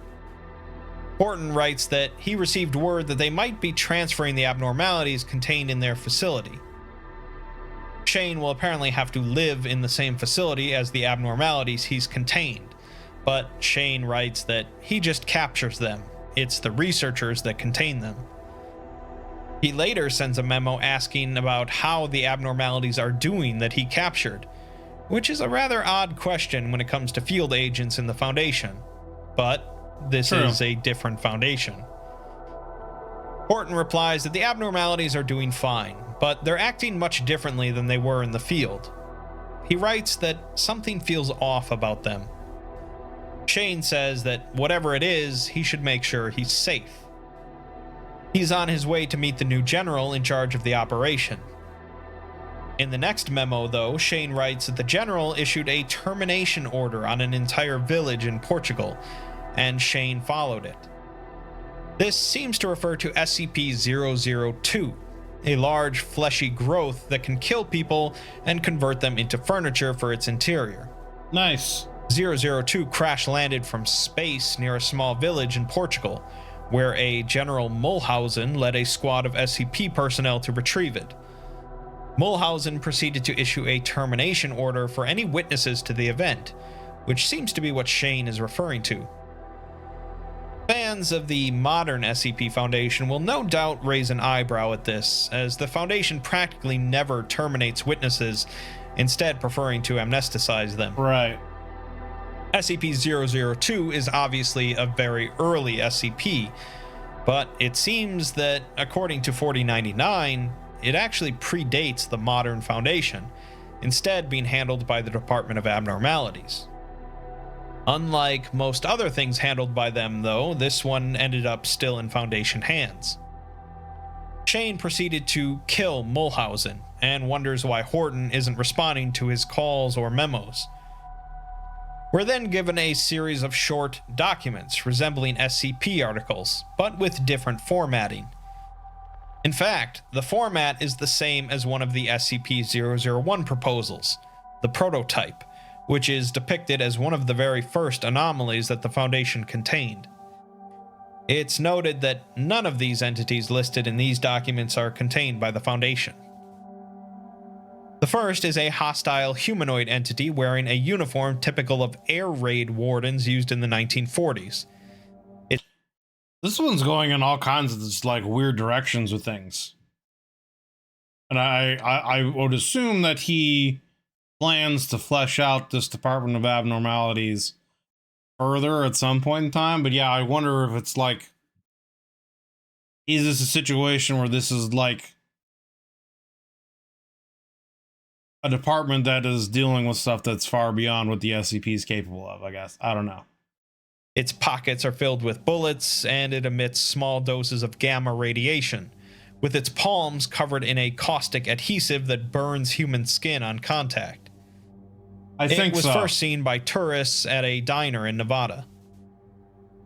Horton writes that he received word that they might be transferring the abnormalities contained in their facility. Shane will apparently have to live in the same facility as the abnormalities he's contained, but Shane writes that he just captures them. It's the researchers that contain them. He later sends a memo asking about how the abnormalities are doing that he captured, which is a rather odd question when it comes to field agents in the Foundation, but this is a different Foundation. Horton replies that the abnormalities are doing fine, but they're acting much differently than they were in the field. He writes that something feels off about them. Shane says that whatever it is, he should make sure he's safe. He's on his way to meet the new general in charge of the operation. In the next memo, though, Shane writes that the general issued a termination order on an entire village in Portugal, and Shane followed it. This seems to refer to SCP-002, a large fleshy growth that can kill people and convert them into furniture for its interior. Nice. 002 crash-landed from space near a small village in Portugal, where a General Mulhausen led a squad of SCP personnel to retrieve it. Mulhausen proceeded to issue a termination order for any witnesses to the event, which seems to be what Shane is referring to. Fans of the modern SCP Foundation will no doubt raise an eyebrow at this, as the Foundation practically never terminates witnesses, instead preferring to amnesticize them. Right. SCP-002 is obviously a very early SCP, but it seems that, according to 4099, it actually predates the modern Foundation, instead being handled by the Department of Abnormalities. Unlike most other things handled by them, though, this one ended up still in Foundation hands. Shane proceeded to kill Mulhausen and wonders why Horton isn't responding to his calls or memos. We're then given a series of short documents resembling SCP articles, but with different formatting. In fact, the format is the same as one of the SCP-001 proposals, the prototype, which is depicted as one of the very first anomalies that the Foundation contained. It's noted that none of these entities listed in these documents are contained by the Foundation. The first is a hostile humanoid entity wearing a uniform typical of air raid wardens used in the 1940s. This one's going in all kinds of just like weird directions with things. And I would assume that he plans to flesh out this Department of Abnormalities further at some point in time. But yeah, I wonder if it's like, is this a situation where this is like a department that is dealing with stuff that's far beyond what the SCP is capable of, I guess. I don't know. Its pockets are filled with bullets, and it emits small doses of gamma radiation, with its palms covered in a caustic adhesive that burns human skin on contact. It was first seen by tourists at a diner in Nevada.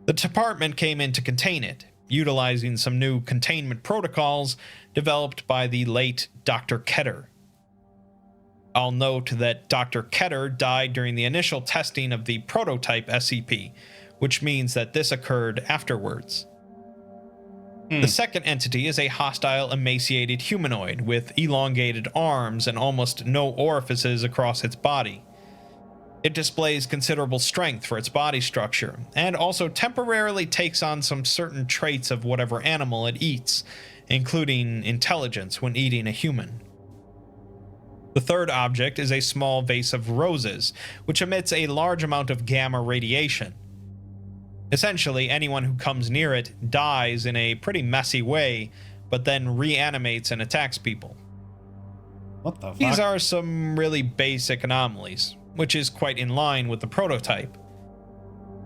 The department came in to contain it, utilizing some new containment protocols developed by the late Dr. Ketter. I'll note that Dr. Ketter died during the initial testing of the prototype SCP, which means that this occurred afterwards. The second entity is a hostile, emaciated humanoid with elongated arms and almost no orifices across its body. It displays considerable strength for its body structure, and also temporarily takes on some certain traits of whatever animal it eats, including intelligence when eating a human. The third object is a small vase of roses, which emits a large amount of gamma radiation. Essentially, anyone who comes near it dies in a pretty messy way, but then reanimates and attacks people. What the fuck? These are some really basic anomalies, which is quite in line with the prototype.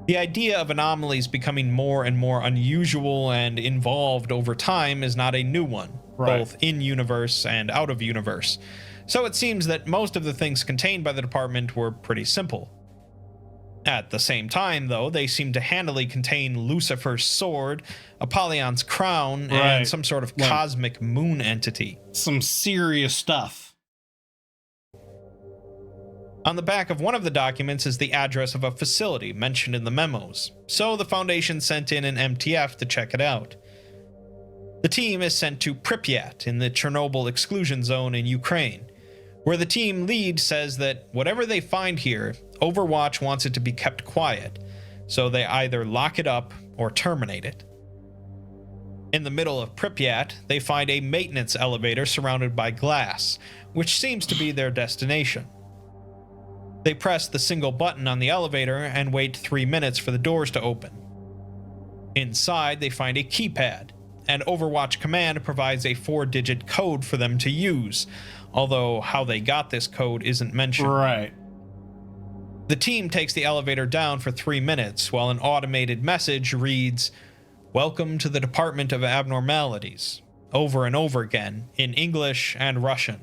The idea of anomalies becoming more and more unusual and involved over time is not a new one, both in-universe and out-of-universe. So it seems that most of the things contained by the department were pretty simple. At the same time, though, they seem to handily contain Lucifer's sword, Apollyon's crown, and some sort of cosmic moon entity. Some serious stuff. On the back of one of the documents is the address of a facility mentioned in the memos, so the Foundation sent in an MTF to check it out. The team is sent to Pripyat in the Chernobyl exclusion zone in Ukraine, where the team lead says that whatever they find here, Overwatch wants it to be kept quiet, so they either lock it up or terminate it. In the middle of Pripyat, they find a maintenance elevator surrounded by glass, which seems to be their destination. They press the single button on the elevator and wait 3 minutes for the doors to open. Inside, they find a keypad, and Overwatch Command provides a 4-digit code for them to use, although how they got this code isn't mentioned. Right. The team takes the elevator down for 3 minutes while an automated message reads, "Welcome to the Department of Abnormalities," over and over again in English and Russian.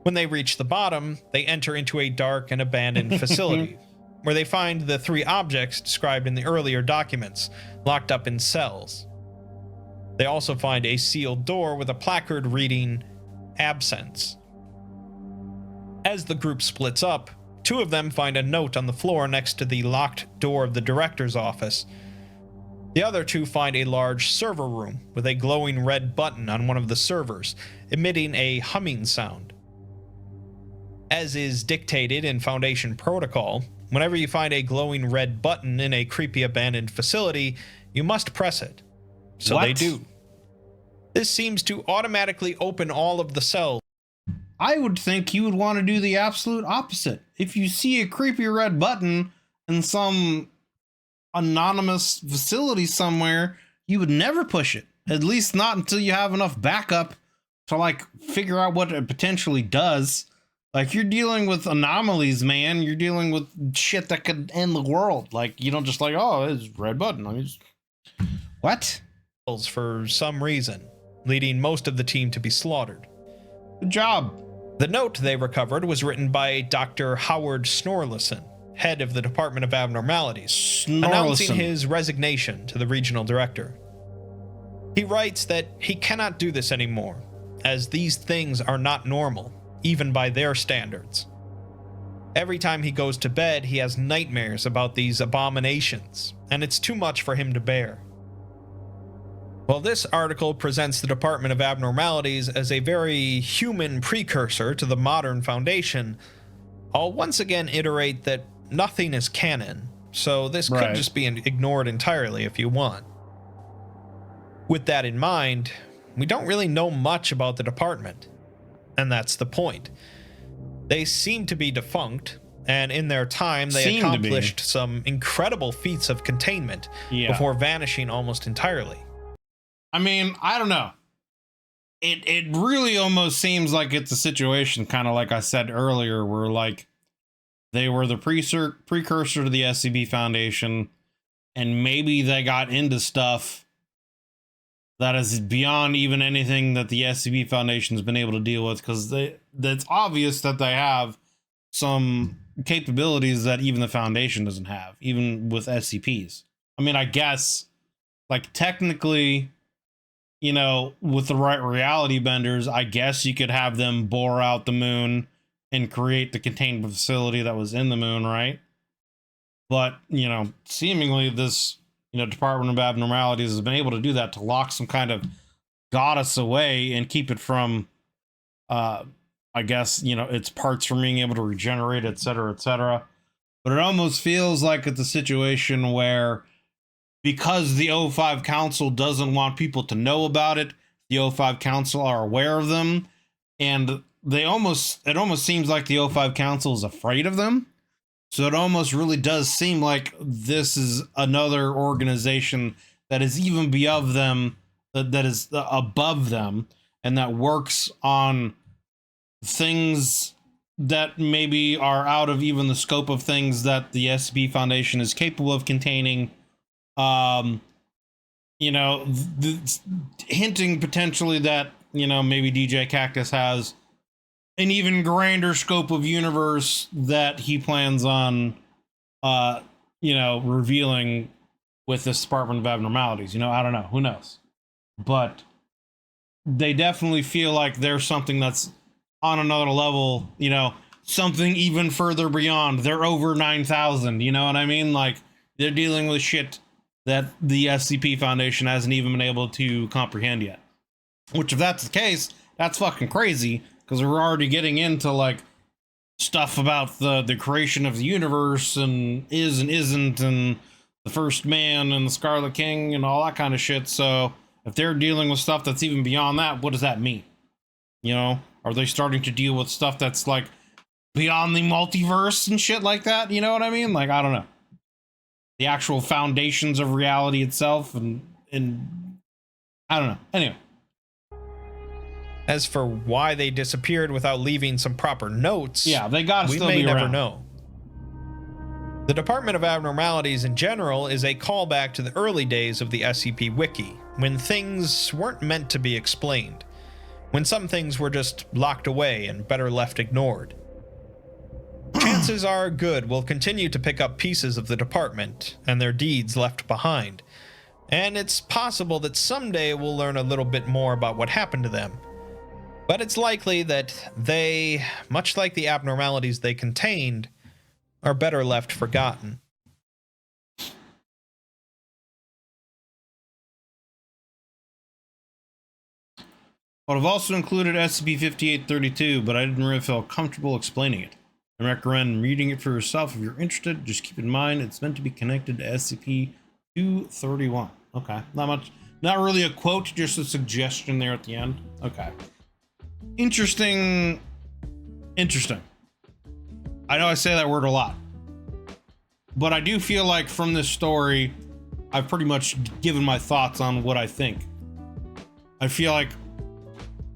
When they reach the bottom, they enter into a dark and abandoned facility, where they find the 3 objects described in the earlier documents, locked up in cells. They also find a sealed door with a placard reading, "Absence." As the group splits up, 2 of them find a note on the floor next to the locked door of the director's office. The other 2 find a large server room with a glowing red button on one of the servers, emitting a humming sound. As is dictated in Foundation protocol, whenever you find a glowing red button in a creepy abandoned facility, you must press it. So they do. This seems to automatically open all of the cells. I would think you would want to do the absolute opposite. If you see a creepy red button in some anonymous facility somewhere, you would never push it. At least not until you have enough backup to like figure out what it potentially does. Like, you're dealing with anomalies, man. You're dealing with shit that could end the world. Like, you don't just like, oh, it's red button. I mean, just... What? For some reason, leading most of the team to be slaughtered. Good job. The note they recovered was written by Dr. Howard Snorlison, head of the Department of Abnormalities, announcing his resignation to the regional director. He writes that he cannot do this anymore, as these things are not normal, even by their standards. Every time he goes to bed, he has nightmares about these abominations, and it's too much for him to bear. Well, this article presents the Department of Abnormalities as a very human precursor to the modern Foundation. I'll once again iterate that nothing is canon, so this could just be ignored entirely if you want. With that in mind, we don't really know much about the department, and that's the point. They seem to be defunct, and in their time they accomplished some incredible feats of containment before vanishing almost entirely. I mean, I don't know. It really almost seems like it's a situation, kind of like I said earlier, where like they were the precursor to the SCP Foundation, and maybe they got into stuff that is beyond even anything that the SCP Foundation has been able to deal with, because it's obvious that they have some capabilities that even the Foundation doesn't have, even with SCPs. I mean, I guess, like, technically, you know, with the right reality benders, I guess you could have them bore out the moon and create the containment facility that was in the moon, right? But, you know, seemingly this, you know, Department of Abnormalities has been able to do that, to lock some kind of goddess away and keep it from, I guess, you know, its parts from being able to regenerate, etc., etc. But it almost feels like it's a situation where, because the O5 Council doesn't want people to know about it, the O5 Council are aware of them, and it almost seems like the O5 Council is afraid of them. So it almost really does seem like this is another organization that is even beyond them, that is above them, and that works on things that maybe are out of even the scope of things that the SCP Foundation is capable of containing. You know, hinting potentially that, you know, maybe DJ Cactus has an even grander scope of universe that he plans on, you know, revealing with this Department of Abnormalities. You know, I don't know, who knows? But they definitely feel like there's something that's on another level, you know, something even further beyond. They're over 9,000, you know what I mean? Like, they're dealing with shit that the SCP Foundation hasn't even been able to comprehend yet. Which, if that's the case, that's fucking crazy, because we're already getting into, like, stuff about the creation of the universe, and is and isn't, and the first man, and the Scarlet King, and all that kind of shit. So, if they're dealing with stuff that's even beyond that, what does that mean? You know? Are they starting to deal with stuff that's, like, beyond the multiverse and shit like that? You know what I mean? Like, I don't know. The actual foundations of reality itself, and I don't know. Anyway. As for why they disappeared without leaving some proper notes, yeah, they gotta still be around. We may never know. The Department of Abnormalities in general is a callback to the early days of the SCP Wiki, when things weren't meant to be explained, when some things were just locked away and better left ignored. Chances are good we'll continue to pick up pieces of the department and their deeds left behind, and it's possible that someday we'll learn a little bit more about what happened to them. But it's likely that they, much like the abnormalities they contained, are better left forgotten. Well, I've also included SCP-5832, but I didn't really feel comfortable explaining it. I recommend reading it for yourself if you're interested. Just keep in mind it's meant to be connected to SCP-231. Okay, not much, not really a quote, just a suggestion there at the end. Okay. Interesting. I know I say that word a lot, but I do feel like from this story, I've pretty much given my thoughts on what I think. I feel like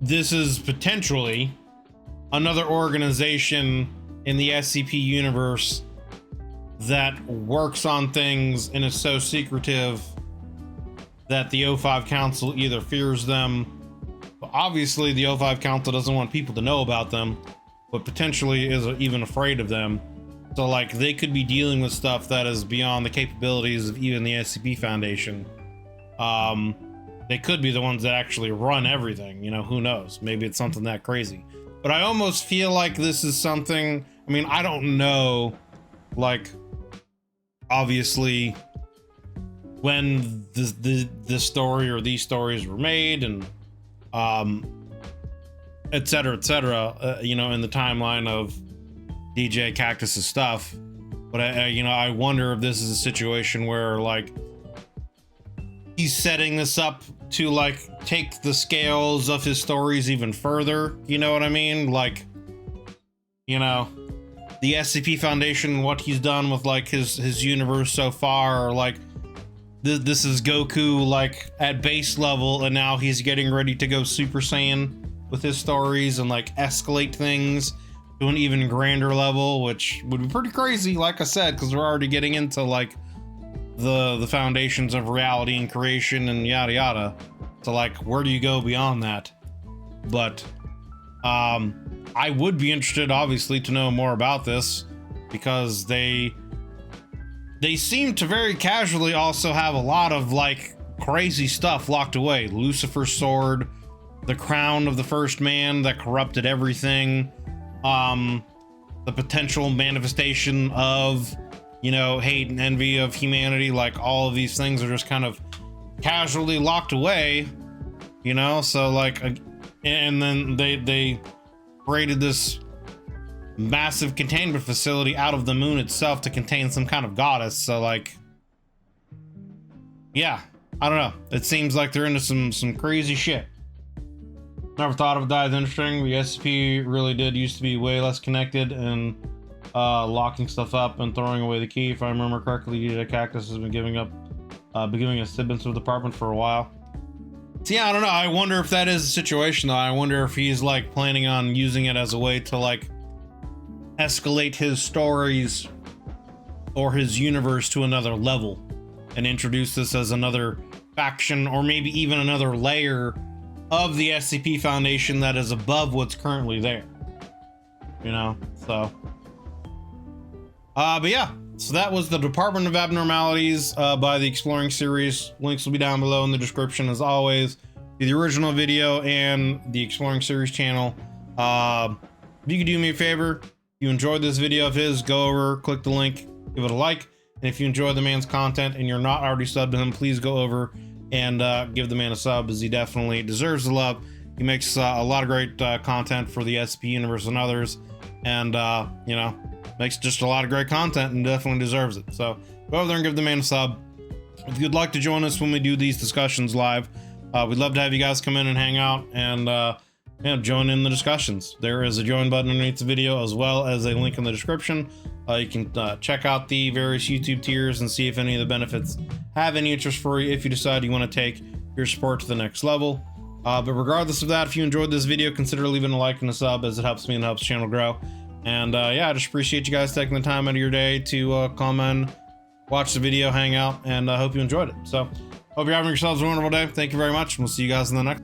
this is potentially another organization in the SCP universe that works on things and is so secretive that the O5 Council either fears them. Obviously, the O5 Council doesn't want people to know about them, but potentially is even afraid of them. So, like, they could be dealing with stuff that is beyond the capabilities of even the SCP Foundation. They could be the ones that actually run everything, you know, who knows? Maybe it's something that crazy. But I almost feel like this is something, I mean, I don't know, like, obviously, when this story or these stories were made and, et cetera, you know, in the timeline of DJ Cactus's stuff. But you know, I wonder if this is a situation where, like, he's setting this up to, like, take the scales of his stories even further. You know what I mean? Like, you know, the SCP Foundation, what he's done with, like, his universe so far, or, like, this is Goku, like, at base level, and now he's getting ready to go Super Saiyan with his stories and, like, escalate things to an even grander level, which would be pretty crazy, like I said, because we're already getting into, like, the foundations of reality and creation and yada yada. So, like, where do you go beyond that? But I would be interested, obviously, to know more about this, because they seem to very casually also have a lot of, like, crazy stuff locked away. Lucifer's sword, the crown of the first man that corrupted everything, the potential manifestation of, you know, hate and envy of humanity. Like, all of these things are just kind of casually locked away, you know? So, like, and then they created this massive containment facility out of the moon itself to contain some kind of goddess. So, like, yeah, I don't know. It seems like they're into some crazy shit. Never thought of that as interesting. The SCP really did used to be way less connected and locking stuff up and throwing away the key. If I remember correctly, DJ Cactus has been giving assistance to the department for a while. So yeah, I don't know. I wonder if that is the situation, though. I wonder if he's, like, planning on using it as a way to, like, escalate his stories or his universe to another level and introduce this as another faction, or maybe even another layer of the SCP Foundation that is above what's currently there, you know? So but yeah, so that was the Department of Abnormalities by the Exploring series. Links will be down below in the description, as always, to the original video and the Exploring series channel. If you could do me a favor, if you enjoyed this video of his, go over, click the link, give it a like. And if you enjoy the man's content and you're not already subbed to him, please go over and give the man a sub, as he definitely deserves the love. He makes a lot of great content for the SCP universe and others, and you know, makes just a lot of great content and definitely deserves it. So go over there and give the man a sub. If you'd like to join us when we do these discussions live, we'd love to have you guys come in and hang out and you know, join in the discussions. There is a join button underneath the video, as well as a link in the description. You can check out the various YouTube tiers and see if any of the benefits have any interest for you, if you decide you want to take your support to the next level. But regardless of that, if you enjoyed this video, consider leaving a like and a sub, as it helps me and helps the channel grow. And yeah, I just appreciate you guys taking the time out of your day to come and watch the video, hang out, and I hope you enjoyed it. So hope you're having yourselves a wonderful day. Thank you very much, and we'll see you guys in the next.